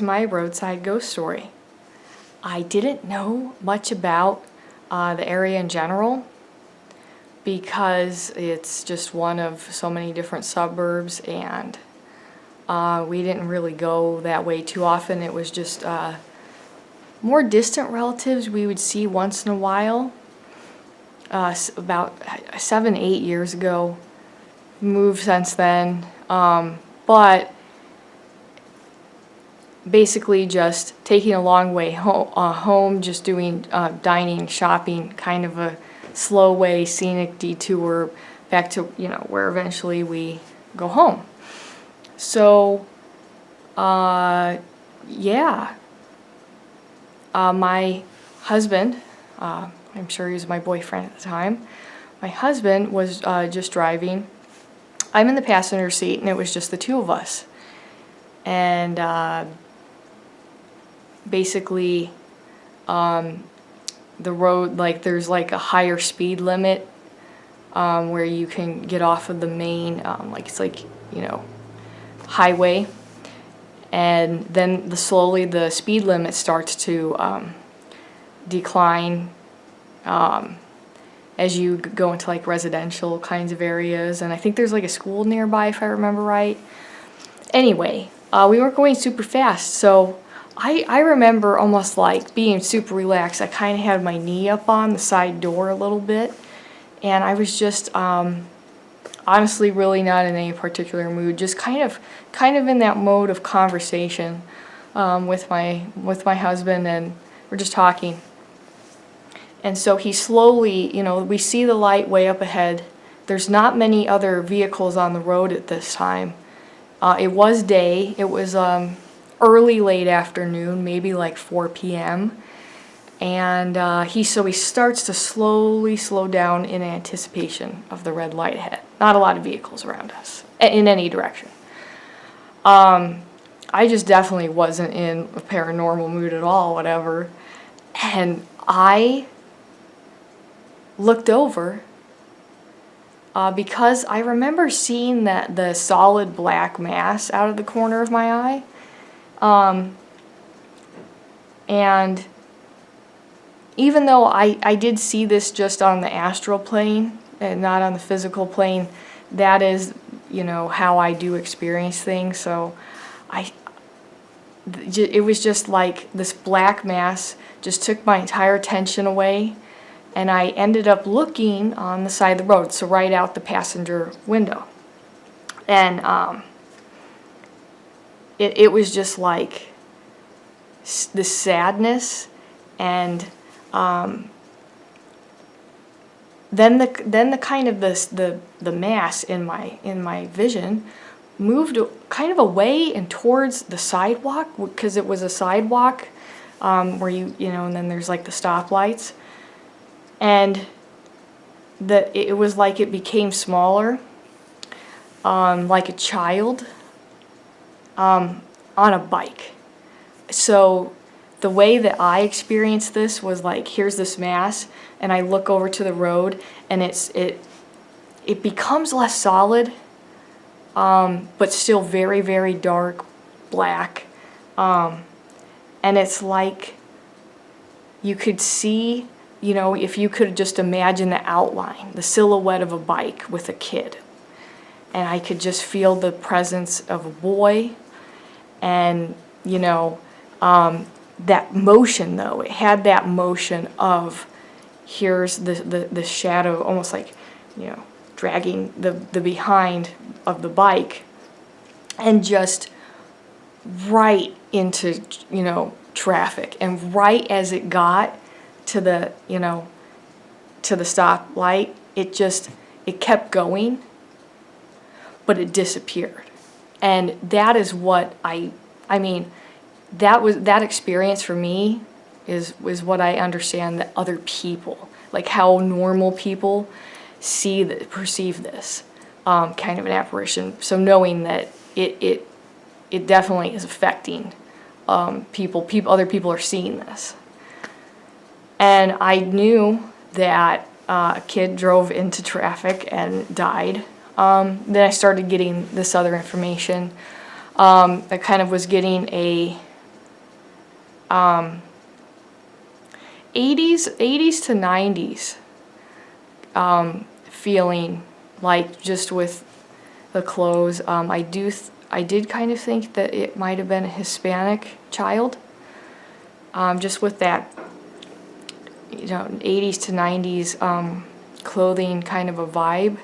My roadside ghost story. I didn't know much about the area in general because it's just one of so many different suburbs, and we didn't really go that way too often. It was just more distant relatives we would see once in a while. About 7-8 years ago. Moved since then, but basically just taking a long way home, just doing dining, shopping, kind of a slow way, scenic detour back to, where eventually we go home. So, yeah. My husband, I'm sure he was my boyfriend at the time, my husband was just driving. I'm in the passenger seat, and it was just the two of us. And basically, the road, there's a higher speed limit where you can get off of the main, highway. And then slowly the speed limit starts to decline as you go into residential kinds of areas. And I think there's a school nearby, if I remember right. Anyway, we weren't going super fast, so I remember almost being super relaxed. I kind of had my knee up on the side door a little bit, and I was just honestly really not in any particular mood, just kind of in that mode of conversation with my husband, and we're just talking. And so he slowly, we see the light way up ahead. There's not many other vehicles on the road at this time. It was day. It was early, late afternoon, maybe 4 p.m. And he starts to slowly slow down in anticipation of the red light ahead. Not a lot of vehicles around us in any direction. I just definitely wasn't in a paranormal mood at all, whatever. And I looked over because I remember seeing the solid black mass out of the corner of my eye. And even though I did see this just on the astral plane and not on the physical plane, that is, how I do experience things. So it was just this black mass just took my entire attention away, and I ended up looking on the side of the road, so right out the passenger window. And it was just this sadness, and then the kind of the mass in my vision moved kind of away and towards the sidewalk, because it was a sidewalk where and then there's the stoplights, and it was it became smaller, like a child on a bike. So the way that I experienced this was here's this mass, and I look over to the road, and it becomes less solid, but still very, very dark black, and it's you could see, if you could just imagine the outline, the silhouette of a bike with a kid, and I could just feel the presence of a boy, and that motion, though, it had that motion of here's the shadow, almost dragging the behind of the bike, and just right into traffic. And right as it got to the to the stoplight, it kept going, but it disappeared. And that is what I mean, that experience for me is what I understand that other people, how normal people perceive this kind of an apparition. So knowing that it definitely is affecting people, other people are seeing this. And I knew that a kid drove into traffic and died. Then I started getting this other information. I kind of was getting a 80s to 90s feeling, like just with the clothes. I did kind of think that it might have been a Hispanic child, just with that, 80s to 90s clothing kind of a vibe,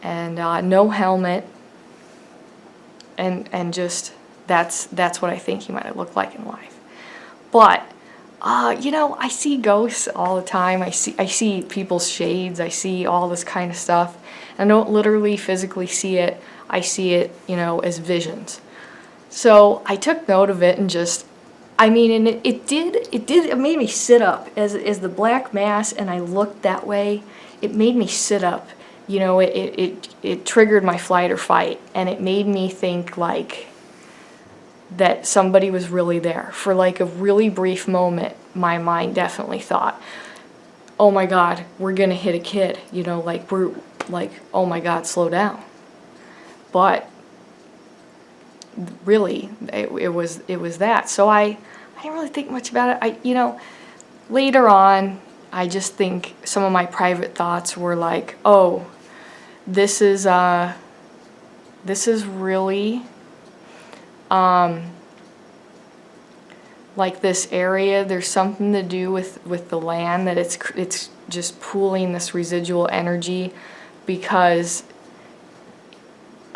and no helmet, and just that's what I think he might have looked like in life. But I see ghosts all the time. I see people's shades. I see all this kind of stuff. And I don't literally physically see it. I see it, as visions. So I took note of it and and it made me sit up as the black mass, and I looked that way. It made me sit up. It triggered my flight or fight, and it made me think like that somebody was really there. For like a really brief moment, my mind definitely thought, oh my God, we're gonna hit a kid, we're like, oh my God, slow down. But really, it was that. So I didn't really think much about it. Later on, I just think some of my private thoughts were like, oh, this is really like this area, there's something to do with the land, that it's just pooling this residual energy, because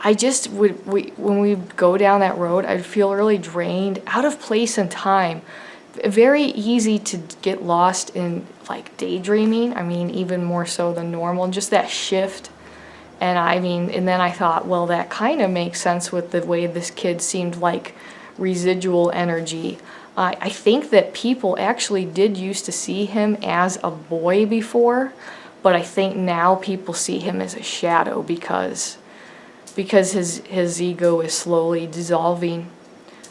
I just when we go down that road, I'd feel really drained, out of place and time. Very easy to get lost in like daydreaming. Even more so than normal, just that shift. And then I thought, well, that kind of makes sense with the way this kid seemed like residual energy. I think that people actually did used to see him as a boy before, but I think now people see him as a shadow because his ego is slowly dissolving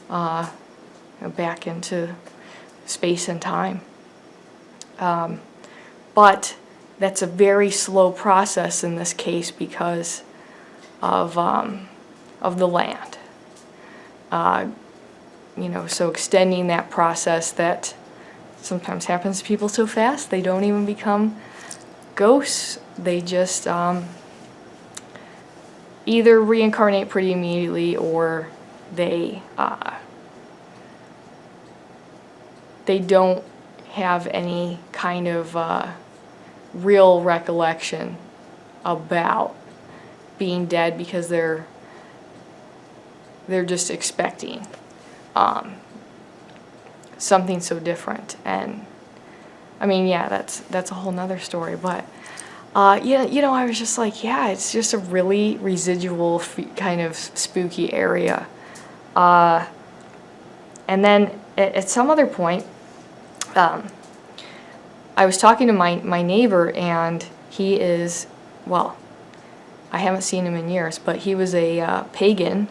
back into space and time. But that's a very slow process in this case because of the land. So extending that process that sometimes happens to people so fast they don't even become ghosts. They just either reincarnate pretty immediately, or they don't have any kind of real recollection about being dead, because they're just expecting something so different. And that's a whole nother story. But I was just like, yeah, it's just a really residual kind of spooky area. And then at some other point, I was talking to my neighbor, and he is, well, I haven't seen him in years, but he was a pagan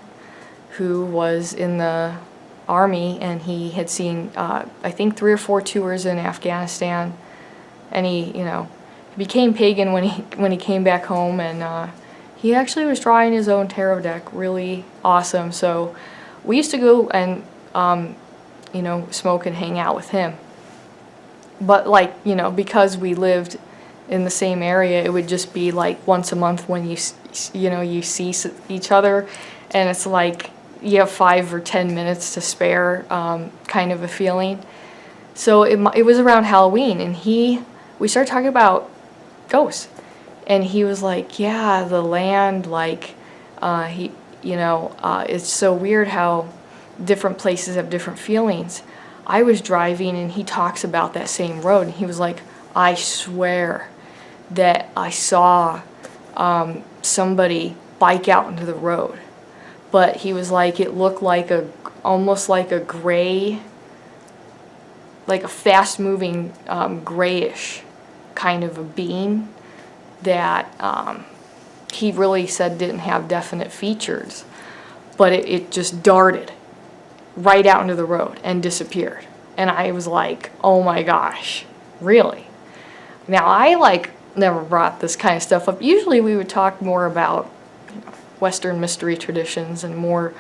who was in the army, and he had seen, I think, 3 or 4 tours in Afghanistan, and he became pagan when he came back home, and he actually was drawing his own tarot deck. Really awesome. So we used to go and smoke and hang out with him. But because we lived in the same area, it would just be like once a month when you see each other, and it's like you have 5 or 10 minutes to spare, kind of a feeling. So it was around Halloween, and we started talking about ghosts, and he was like, yeah, the land, it's so weird how different places have different feelings. I was driving, and he talks about that same road, and he was like, I swear that I saw somebody bike out into the road. But he was like, it looked like almost like a gray, like a fast-moving grayish kind of a being that he really said didn't have definite features, but it just darted right out into the road and disappeared. And I was like, oh my gosh, really? Now, I never brought this kind of stuff up. Usually we would talk more about Western mystery traditions and more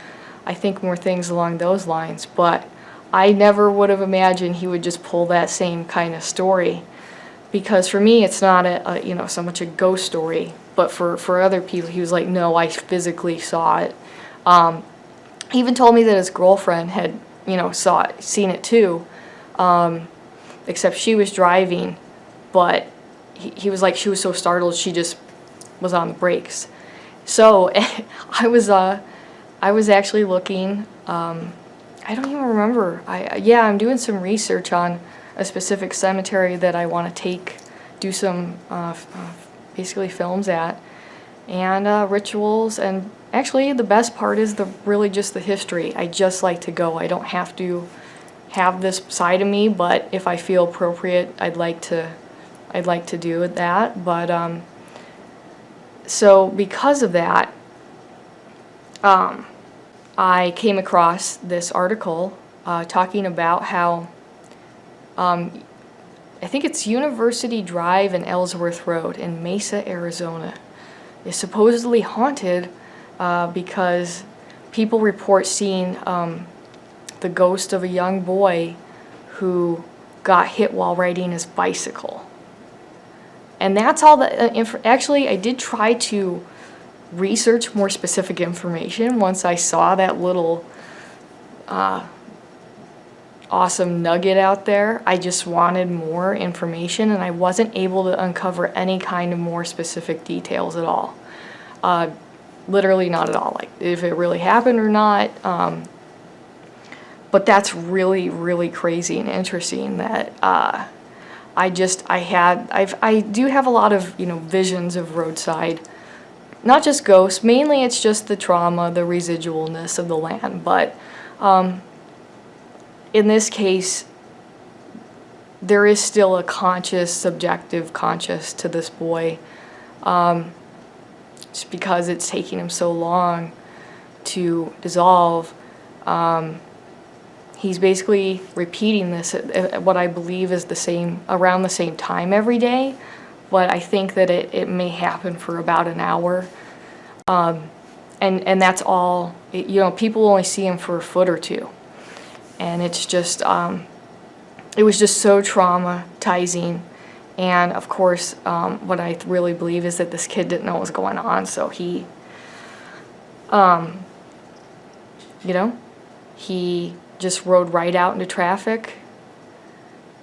things along those lines, but I never would have imagined he would just pull that same kind of story. Because for me, it's not so much a ghost story, but for other people, he was like, no, I physically saw it. He even told me that his girlfriend had, seen it too, except she was driving, but he was like, she was so startled, she just was on the brakes. So I was actually looking, I don't even remember, I'm doing some research on a specific cemetery that I want to do some basically films at, and rituals, and actually the best part is really just the history. I just like to go. I don't have to have this side of me, but if I feel appropriate, I'd like to do that. But so because of that, I came across this article talking about how I think it's University Drive and Ellsworth Road in Mesa, Arizona, is supposedly haunted because people report seeing the ghost of a young boy who got hit while riding his bicycle. And that's all the actually, I did try to research more specific information once I saw that little awesome nugget out there. I just wanted more information, and I wasn't able to uncover any kind of more specific details at all. Literally not at all, like if it really happened or not. But that's really, really crazy and interesting that I do have a lot of visions of Roadside. Not just ghosts, mainly it's just the trauma, the residualness of the land, but in this case, there is still a subjective conscious to this boy, just because it's taking him so long to dissolve. He's basically repeating this at what I believe is around the same time every day, but I think that it may happen for about an hour. And that's all, people only see him for a foot or two. And it's just, it was just so traumatizing. And of course, what I really believe is that this kid didn't know what was going on, so he just rode right out into traffic,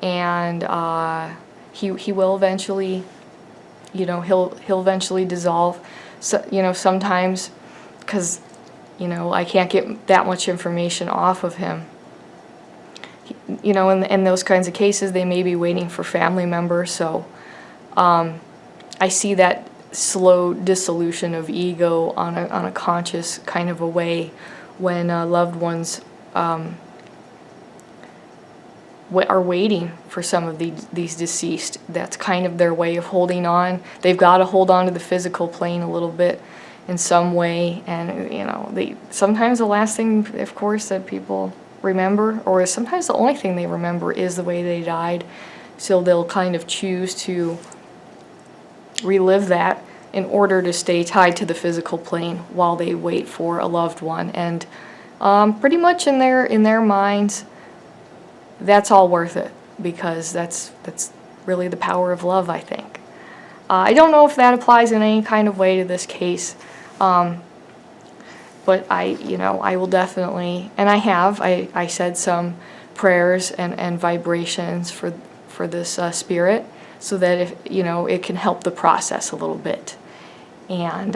and he will eventually, he'll eventually dissolve. So, sometimes, because, I can't get that much information off of him. In those kinds of cases, they may be waiting for family members, so I see that slow dissolution of ego on a conscious kind of a way when loved ones are waiting for some of these deceased. That's kind of their way of holding on. They've got to hold on to the physical plane a little bit in some way, and sometimes the last thing, of course, that people remember, or sometimes the only thing they remember, is the way they died. So they'll kind of choose to relive that in order to stay tied to the physical plane while they wait for a loved one. And pretty much in their minds, that's all worth it, because that's really the power of love, I think. I don't know if that applies in any kind of way to this case. But I will definitely, and I said some prayers and vibrations for this spirit, so that if it can help the process a little bit. And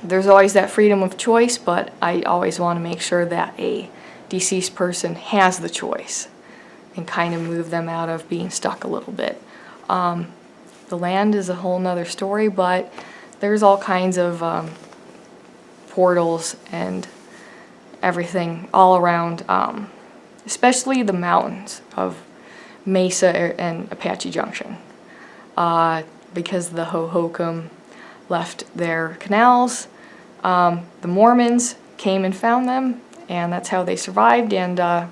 there's always that freedom of choice, but I always want to make sure that a deceased person has the choice and kind of move them out of being stuck a little bit. The land is a whole nother story, but there's all kinds of portals and everything all around, especially the mountains of Mesa and Apache Junction, because the Hohokam left their canals. The Mormons came and found them, and that's how they survived, and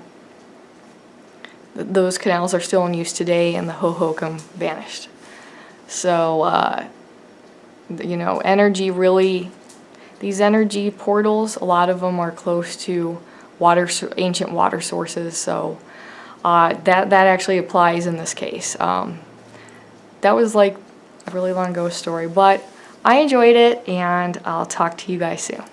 those canals are still in use today, and the Hohokam vanished. So energy really, these energy portals, a lot of them are close to ancient water sources. So that actually applies in this case. That was like a really long ghost story, but I enjoyed it, and I'll talk to you guys soon.